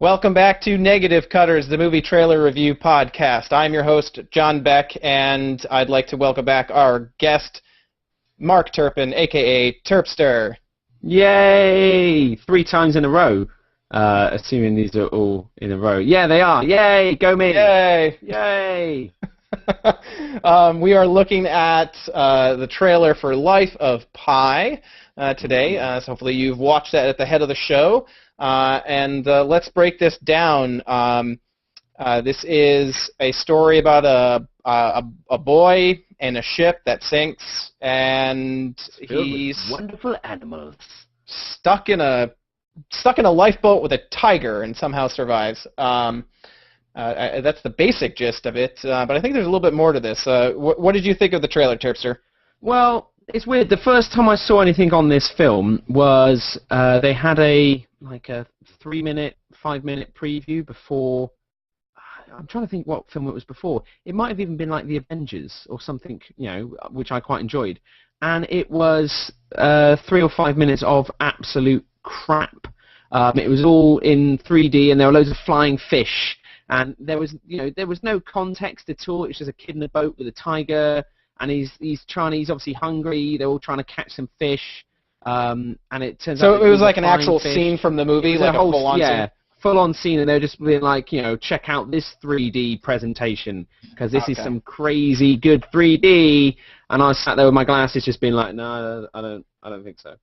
Welcome back to Negative Cutters, the movie trailer review podcast. I'm your host, John Beck, and I'd like to welcome back our guest, Mark Turpin, a.k.a. Terpster. Yay! 3 times in a row, assuming these are all in a row. Yeah, they are. Yay! Go me! Yay! Yay! We are looking at the trailer for Life of Pi today, so hopefully you've watched that at the head of the show. And let's break this down. This is a story about a boy and a ship that sinks, and he's wonderful animals stuck in a lifeboat with a tiger and somehow survives. That's the basic gist of it, but I think there's a little bit more to this. What did you think of the trailer, Terpster? Well, it's weird. The first time I saw anything on this film was they had a 3-minute, 5-minute preview before. I'm trying to think what film it was before. It might have even been like The Avengers or something, which I quite enjoyed. And it was 3 or 5 minutes of absolute crap. It was all in 3D, and there were loads of flying fish. And there was no context at all. It's just a kid in a boat with a tiger, and he's obviously hungry. They're all trying to catch some fish, and it turns out. So it was like an actual scene from the movie, like a full-on scene. Full-on scene, and they're just being like, check out this 3D presentation because this is some crazy good 3D. And I sat there with my glasses, just being like, no, I don't think so.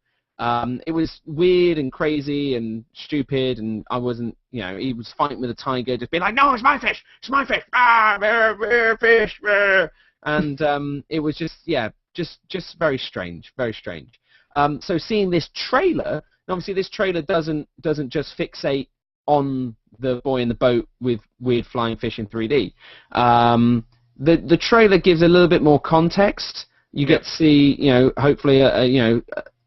It was weird and crazy and stupid, and I wasn't, he was fighting with a tiger, just being like, no, it's my fish, fish, and it was just very strange, very strange. So seeing this trailer, and obviously this trailer doesn't just fixate on the boy in the boat with weird flying fish in 3D. The trailer gives a little bit more context. You get to see, hopefully,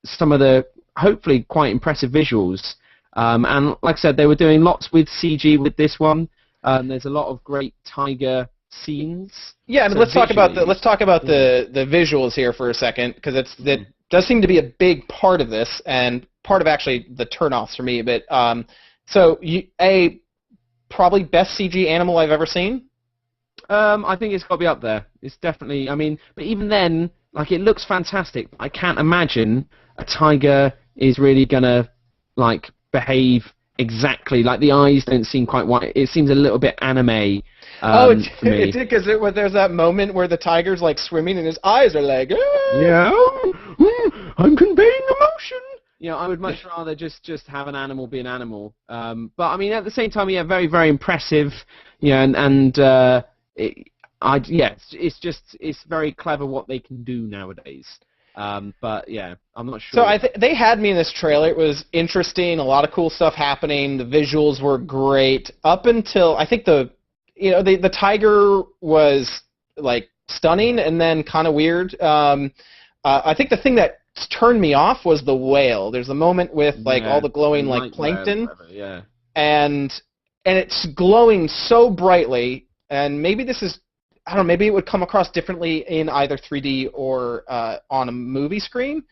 some of the hopefully quite impressive visuals. And like I said, they were doing lots with CG with this one. There's a lot of great tiger scenes. Yeah, and let's talk about the visuals here for a second, because that does seem to be a big part of this, and part of actually the turnoffs for me. But so probably best CG animal I've ever seen. I think it's got to be up there. It's definitely. I mean, but even then, it looks fantastic. I can't imagine a tiger is really gonna behave exactly. The eyes don't seem quite white. It seems a little bit anime. It did, because there's that moment where the tiger's swimming and his eyes are like, yeah, I'm conveying emotion. I would much rather just have an animal be an animal. But I mean, at the same time, very, very impressive. It's very clever what they can do nowadays. But yeah, I'm not sure. So they had me in this trailer. It was interesting, a lot of cool stuff happening. The visuals were great up until I think the tiger was stunning and then kind of weird. I think the thing that turned me off was the whale. There's a moment with all the glowing plankton, and it's glowing so brightly. And maybe this is, I don't know, maybe it would come across differently in either 3D or on a movie screen,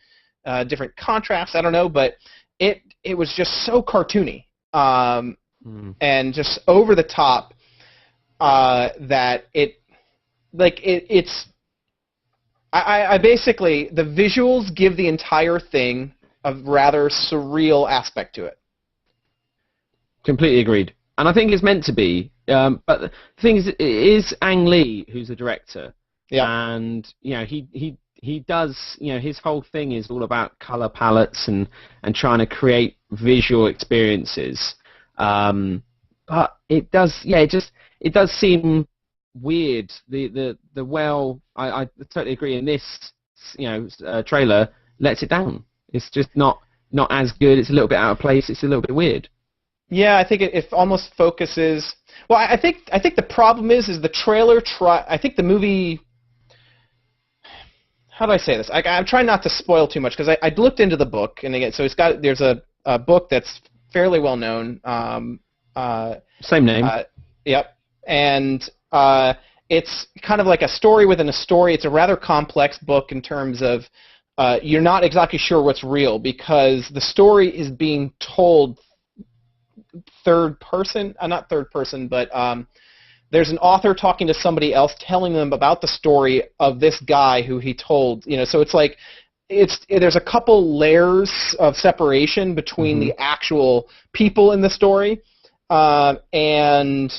different contrast, I don't know, but it was just so cartoony and just over the top that I basically, the visuals give the entire thing a rather surreal aspect to it. Completely agreed. And I think it's meant to be. But the thing is, it is Ang Lee who's the director. Yeah. And, he does, his whole thing is all about color palettes and trying to create visual experiences. But it does, it does seem weird. The whale, I totally agree, in this trailer lets it down. It's just not as good. It's a little bit out of place. It's a little bit weird. Yeah, I think it almost focuses. Well, I think the problem is the trailer I think the movie. How do I say this? I'm trying not to spoil too much, because I looked into the book, and again, so there's a book that's fairly well known. Same name. Yep, and it's kind of like a story within a story. It's a rather complex book in terms of you're not exactly sure what's real, because the story is being told third person, not third person, but there's an author talking to somebody else, telling them about the story of this guy who he told. So it's like there's a couple layers of separation between the actual people in the story and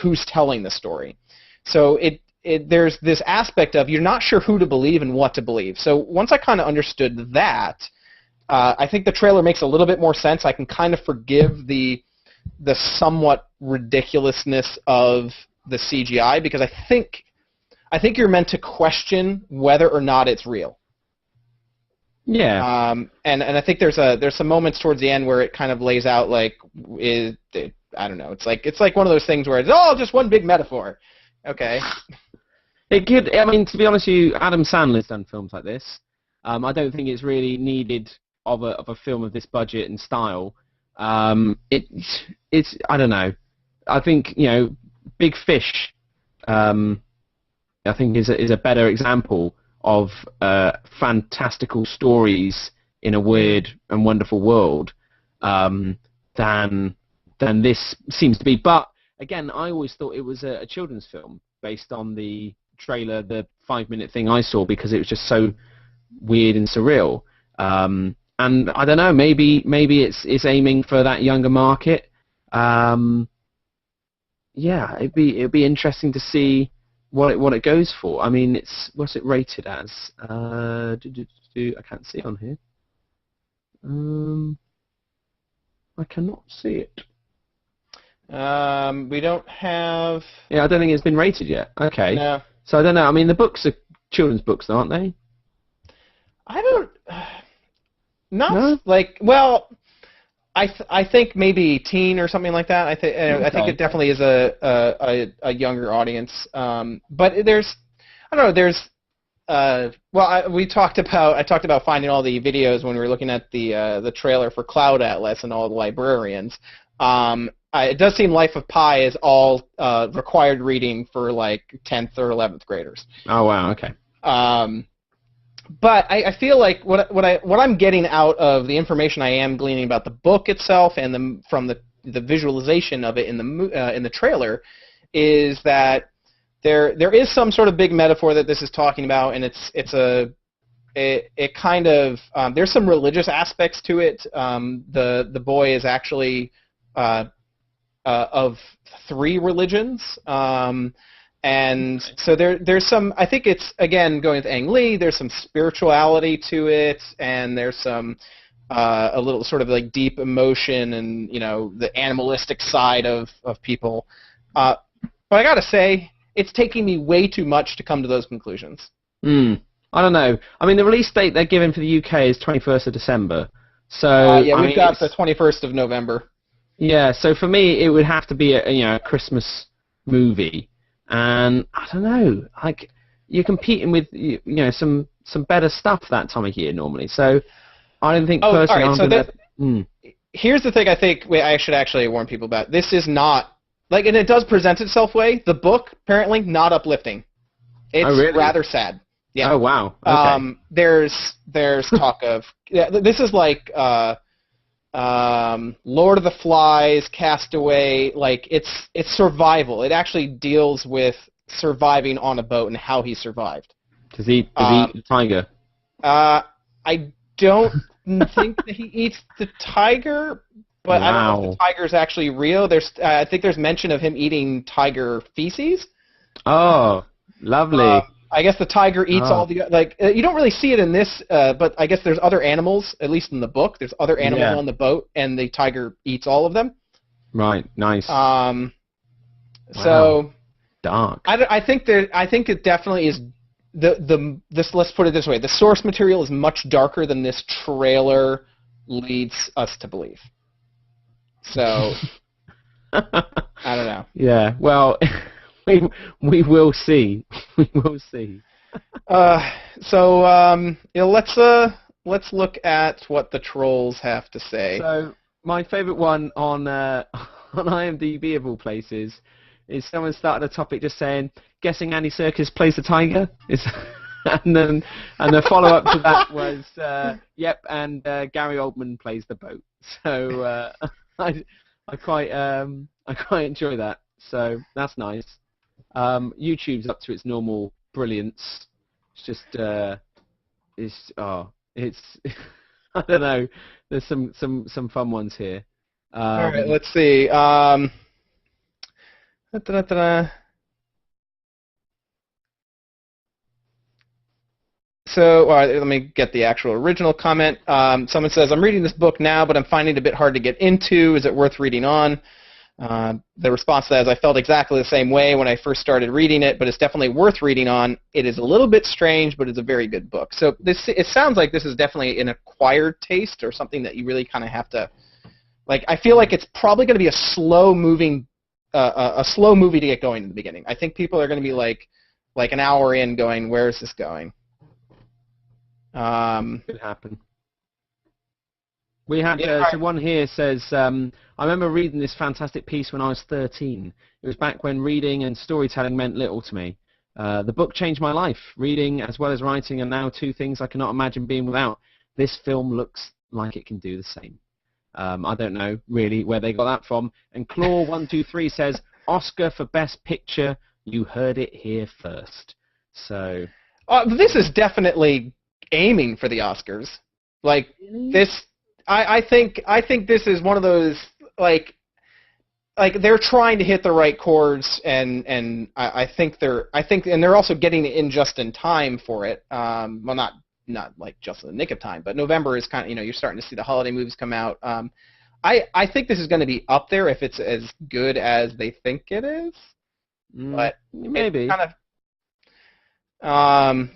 who's telling the story. So there's this aspect of you're not sure who to believe and what to believe. So once I kind of understood that, I think the trailer makes a little bit more sense. I can kind of forgive the somewhat ridiculousness of the CGI, because I think you're meant to question whether or not it's real. Yeah. And I think there's some moments towards the end where it kind of lays out like I don't know. It's like one of those things where it's just one big metaphor. Okay. It could. I mean, to be honest with you, Adam Sandler's done films like this. I don't think it's really needed of a film of this budget and style. It's I don't know. I think Big Fish. I think is a better example of fantastical stories in a weird and wonderful world than this seems to be. But again, I always thought it was a children's film based on the trailer, the 5-minute thing I saw, because it was just so weird and surreal. And I don't know, maybe it's aiming for that younger market. Yeah, it'd be interesting to see what it goes for. I mean, what's it rated as? I can't see it on here. I cannot see it. We don't have. Yeah, I don't think it's been rated yet. Okay. No. So I don't know. I mean, the books are children's books, aren't they? I don't. No? Well, I think maybe teen or something like that. I think it definitely is a younger audience. But I don't know. I talked about finding all the videos when we were looking at the trailer for Cloud Atlas and all the librarians. It does seem Life of Pi is all required reading for like 10th or 11th graders. Oh wow, okay. But I feel like what I'm getting out of the information I am gleaning about the book itself and from the visualization of it in the trailer is that there is some sort of big metaphor that this is talking about, and it kind of there's some religious aspects to it. The boy is actually of 3 religions. And so there's some, I think it's, again, going with Ang Lee, there's some spirituality to it, and there's some, a little sort of like deep emotion and, the animalistic side of people. But I gotta say, it's taking me way too much to come to those conclusions. I don't know. I mean, the release date they're giving for the UK is 21st of December. So, we've got the 21st of November. Yeah, so for me, it would have to be a Christmas movie. And I don't know, like you're competing with some better stuff that time of year normally. So I don't think personally. All right, so here's the thing. I think I should actually warn people about. This is not and it does present itself way. The book apparently not uplifting. It's rather sad. Yeah. Oh wow. Okay. There's talk of this is like Lord of the Flies, Castaway, like it's survival. It actually deals with surviving on a boat and how he survived. Does he eat the tiger? I don't think that he eats the tiger, but I don't know if the tiger's actually real. I think there's mention of him eating tiger feces. Oh, lovely. I guess the tiger eats all the you don't really see it in this, but I guess there's other animals. At least in the book, there's other animals on the boat, and the tiger eats all of them. Right. Nice. So dark. I think it definitely is. Let's put it this way: the source material is much darker than this trailer leads us to believe. So I don't know. Yeah. Well. We will see. We will see. So let's look at what the trolls have to say. So my favourite one on IMDb of all places is someone started a topic just saying, guessing Andy Serkis plays the tiger. And the follow up to that was yep, and Gary Oldman plays the boat. So I quite enjoy that. So that's nice. YouTube's up to its normal brilliance. It's just it's I don't know. There's some fun ones here. All right, let's see. So, all right, let me get the actual original comment. Someone says, I'm reading this book now, but I'm finding it a bit hard to get into. Is it worth reading on? The response to that is, I felt exactly the same way when I first started reading it, but it's definitely worth reading on. It is a little bit strange, but it's a very good book. So it sounds like this is definitely an acquired taste or something that you really kind of have to, like, I feel like it's probably going to be a slow-moving, a slow movie to get going in the beginning. I think people are going to be like an hour in going, where is this going? Could happen. We had so one here says, I remember reading this fantastic piece when I was 13. It was back when reading and storytelling meant little to me. The book changed my life. Reading as well as writing are now two things I cannot imagine being without. This film looks like it can do the same. I don't know really where they got that from. And Claw123 says, Oscar for Best Picture. You heard it here first. So this is definitely aiming for the Oscars. Like this, I think this is one of those like they're trying to hit the right chords, and I think they're also getting it in just in time for it. Well, not like just in the nick of time, but November is kind of, you're starting to see the holiday movies come out. I think this is going to be up there if it's as good as they think it is. But maybe kind of.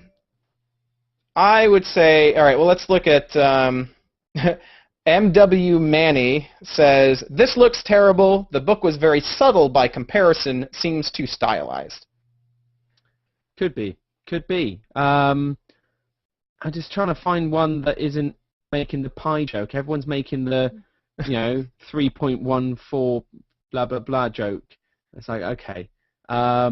I would say, all right, well, let's look at M.W. Manny says, this looks terrible. The book was very subtle by comparison, seems too stylized. Could be. I'm just trying to find one that isn't making the pie joke. Everyone's making the, 3.14 blah, blah, blah joke. It's like, okay. A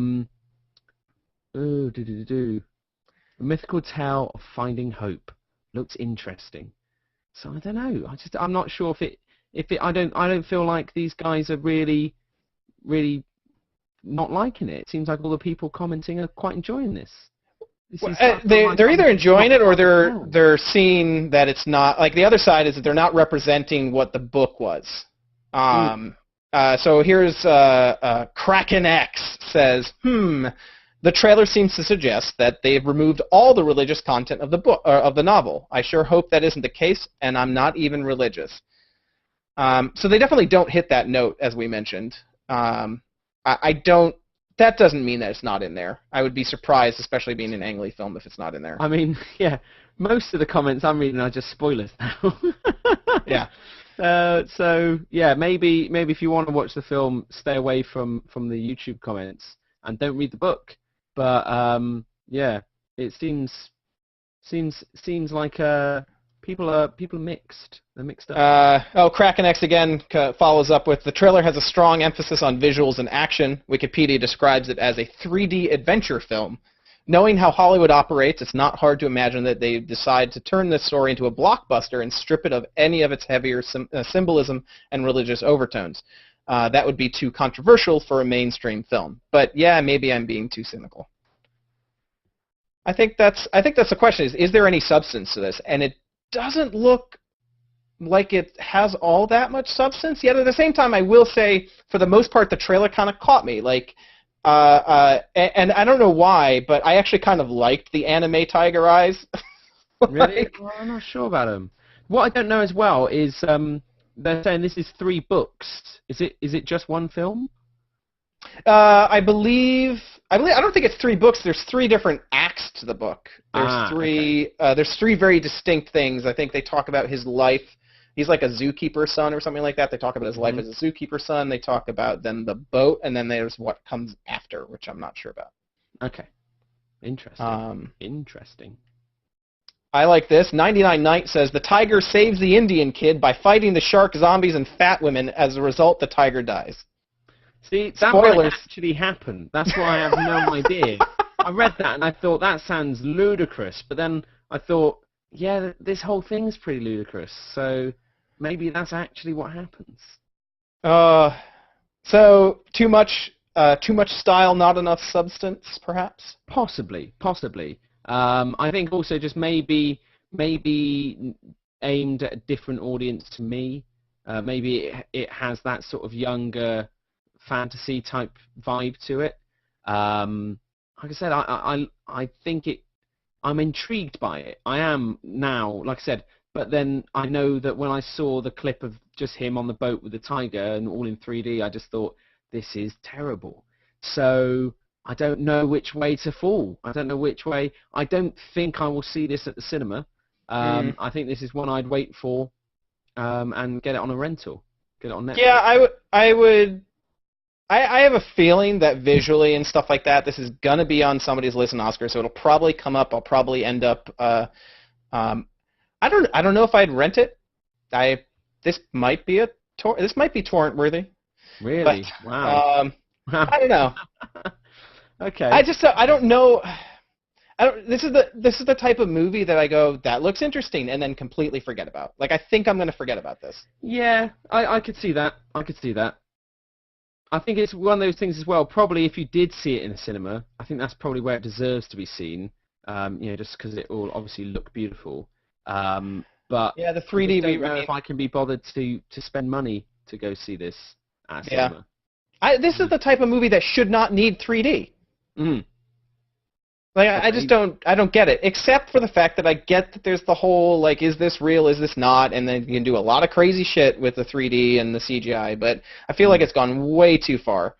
mythical tale of finding hope looks interesting. So I don't know. I'm not sure I don't feel like these guys are really not liking it. It seems like all the people commenting are quite enjoying this. They're either enjoying it or they're seeing that it's not, like, the other side is that they're not representing what the book was. So here's Kraken X says, the trailer seems to suggest that they've removed all the religious content of the book of the novel. I sure hope that isn't the case, and I'm not even religious. So they definitely don't hit that note, as we mentioned. I don't. That doesn't mean that it's not in there. I would be surprised, especially being an Ang Lee film, if it's not in there. I mean, yeah, most of the comments I'm reading are just spoilers now. Yeah. So yeah, maybe if you want to watch the film, stay away from the YouTube comments and don't read the book. But yeah, it seems like people are mixed. They're mixed up. Kraken X again follows up with, the trailer has a strong emphasis on visuals and action. Wikipedia describes it as a 3D adventure film. Knowing how Hollywood operates, it's not hard to imagine that they decide to turn this story into a blockbuster and strip it of any of its heavier symbolism and religious overtones. That would be too controversial for a mainstream film. But yeah, maybe I'm being too cynical. I think that's the question, is there any substance to this? And it doesn't look like it has all that much substance. Yet at the same time, I will say, for the most part, the trailer kind of caught me. Like, and I don't know why, but I actually kind of liked the anime tiger eyes. Really? Well, I'm not sure about them. What I don't know as well is they're saying this is 3 books. Is it just one film? I don't think it's 3 books. There's 3 different acts to the book. There's there's 3 very distinct things. I think they talk about his life. He's like a zookeeper's son or something like that. They talk about his life as a zookeeper's son. They talk about then the boat, and then there's what comes after, which I'm not sure about. Okay. Interesting. Interesting. I like this. 99 Night says, the tiger saves the Indian kid by fighting the shark, zombies, and fat women. As a result, the tiger dies. See, that might actually happen. That's why I have no idea. I read that and I thought, that sounds ludicrous. But then I thought, yeah, this whole thing's pretty ludicrous. So maybe that's actually what happens. Uh, so too much style, not enough substance, perhaps. Possibly, possibly. I think also just maybe aimed at a different audience to me. Maybe it has that sort of younger fantasy type vibe to it. Like I said, I think I'm intrigued by it. I am now, like I said, but then I know that when I saw the clip of just him on the boat with the tiger and all in 3D, I just thought, this is terrible. So I don't know which way to fall. I don't know which way. I don't think I will see this at the cinema. I think this is one I'd wait for and get it on a rental. Get it on Netflix. Yeah, I would. I have a feeling that visually and stuff like that, this is gonna be on somebody's list in Oscars, so it'll probably come up. I'll probably end up. I don't know if I'd rent it. This might be torrent worthy. Really? But, Wow. I don't know. Okay. I don't know. This is the type of movie that I go, that looks interesting, and then completely forget about. Like, I think I'm gonna forget about this. Yeah, I could see that. I could see that. I think it's one of those things as well. Probably if you did see it in a cinema, I think that's probably where it deserves to be seen. Just because it will obviously look beautiful. But yeah, the I 3D. don't know if I can be bothered to spend money to go see this at a cinema. This is the type of movie that should not need 3D. Mm. Like, I just don't get it, except for the fact that I get that there's the whole, like, is this real, is this not, and then you can do a lot of crazy shit with the 3D and the CGI, but I feel like it's gone way too far,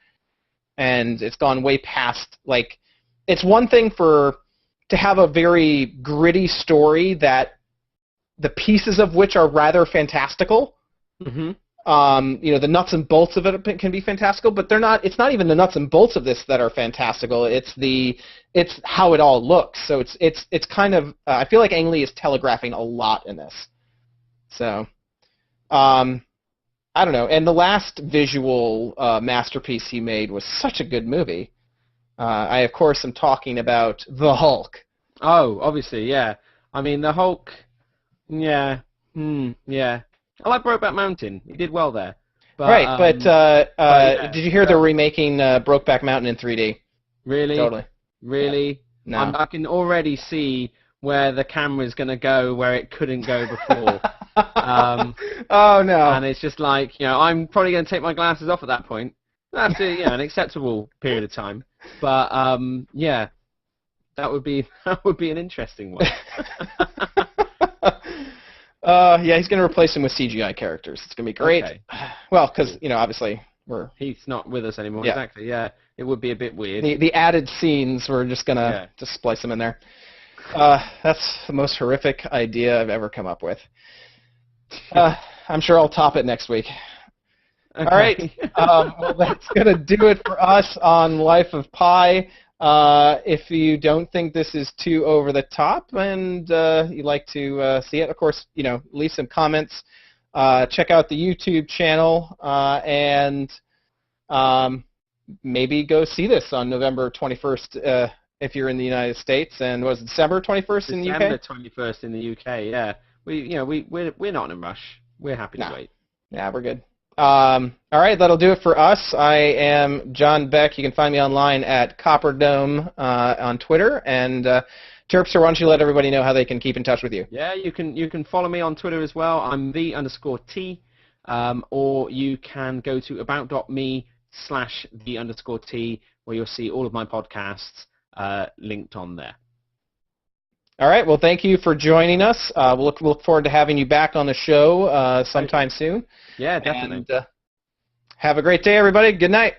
and it's gone way past, like, it's one thing to have a very gritty story that the pieces of which are rather fantastical. Mm-hmm. The nuts and bolts of it can be fantastical, but they're not. It's not even the nuts and bolts of this that are fantastical. It's how it all looks. So it's kind of. I feel like Ang Lee is telegraphing a lot in this. So, I don't know. And the last visual masterpiece he made was such a good movie. I of course am talking about The Hulk. Oh, obviously, yeah. I mean, The Hulk. Yeah. Yeah. I like Brokeback Mountain. He did well there. But, right, but yeah, did you hear they're remaking Brokeback Mountain in 3D? Really? Totally. Really? No. I can already see where the camera's going to go where it couldn't go before. Oh, no. And it's just like, I'm probably going to take my glasses off at that point. That's an acceptable period of time. But, yeah, that would be an interesting one. Yeah, he's going to replace him with CGI characters. It's going to be great. Okay. Well, because, obviously He's not with us anymore. Yeah. Exactly, yeah. It would be a bit weird. The added scenes, we're just going to just splice them in there. That's the most horrific idea I've ever come up with. I'm sure I'll top it next week. Okay. All right. Well, that's going to do it for us on Life of Pi. If you don't think this is too over the top and you'd like to see it, of course, leave some comments. Check out the YouTube channel and maybe go see this on November 21st if you're in the United States. And was it December 21st in the UK? December 21st in the UK. Yeah. We're not in a rush. We're happy to wait. Yeah, we're good. All right, that'll do it for us. I am John Beck. You can find me online at Copperdome on Twitter. And Terpster, why don't you let everybody know how they can keep in touch with you? Yeah, you can follow me on Twitter as well. I'm the_T. Or you can go to about.me/the_T, where you'll see all of my podcasts linked on there. All right. Well, thank you for joining us. We'll look forward to having you back on the show sometime soon. Yeah, definitely. And have a great day, everybody. Good night.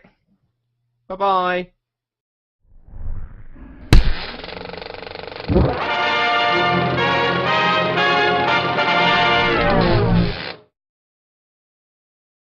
Bye-bye.